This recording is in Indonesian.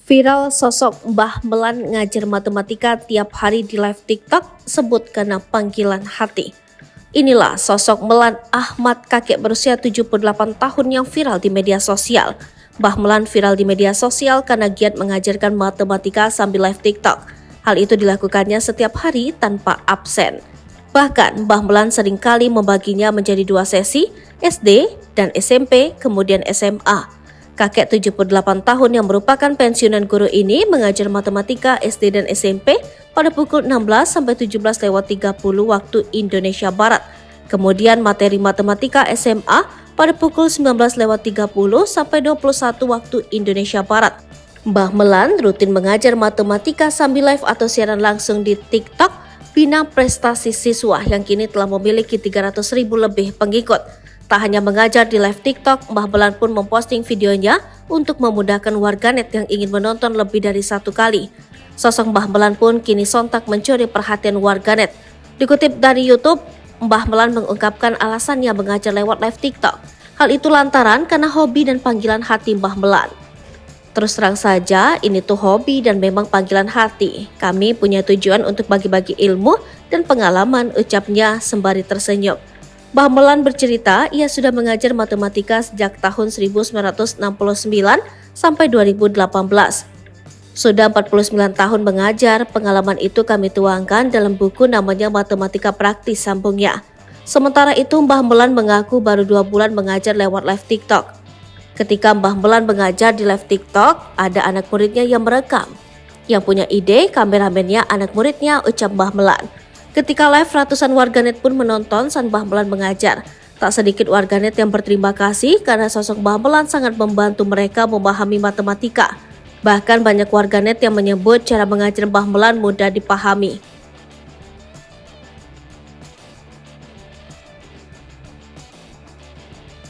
Viral sosok Mbah Melan ngajar matematika tiap hari di live TikTok sebut karena panggilan hati. Inilah sosok Melan Ahmad, kakek berusia 78 tahun yang viral di media sosial. Mbah Melan viral di media sosial karena giat mengajarkan matematika sambil live TikTok. Hal itu dilakukannya setiap hari tanpa absen. Bahkan Mbah Melan seringkali membaginya menjadi 2 sesi, SD dan SMP, kemudian SMA. Kakek 78 tahun yang merupakan pensiunan guru ini mengajar matematika SD dan SMP pada pukul 16 sampai 17:30 waktu Indonesia Barat. Kemudian materi matematika SMA pada pukul 19:30 sampai 21 waktu Indonesia Barat. Mbah Melan rutin mengajar matematika sambil live atau siaran langsung di TikTok bina prestasi siswa yang kini telah memiliki 300.000 lebih pengikut. Tak hanya mengajar di live TikTok, Mbah Melan pun memposting videonya untuk memudahkan warganet yang ingin menonton lebih dari satu kali. Sosok Mbah Melan pun kini sontak mencuri perhatian warganet. Dikutip dari YouTube, Mbah Melan mengungkapkan alasannya mengajar lewat live TikTok. Hal itu lantaran karena hobi dan panggilan hati Mbah Melan. Terus terang saja, ini tuh hobi dan memang panggilan hati. Kami punya tujuan untuk bagi-bagi ilmu dan pengalaman, ucapnya sembari tersenyum. Mbah Melan bercerita, ia sudah mengajar matematika sejak tahun 1969 sampai 2018. Sudah 49 tahun mengajar, pengalaman itu kami tuangkan dalam buku namanya Matematika Praktis, sambungnya. Sementara itu Mbah Melan mengaku baru 2 bulan mengajar lewat live TikTok. Ketika Mbah Melan mengajar di live TikTok, ada anak muridnya yang merekam. Yang punya ide, kameramennya anak muridnya, ucap Mbah Melan. Ketika live, ratusan warganet pun menonton saat Mbah Melan mengajar. Tak sedikit warganet yang berterima kasih karena sosok Mbah Melan sangat membantu mereka memahami matematika. Bahkan banyak warganet yang menyebut cara mengajar Mbah Melan mudah dipahami.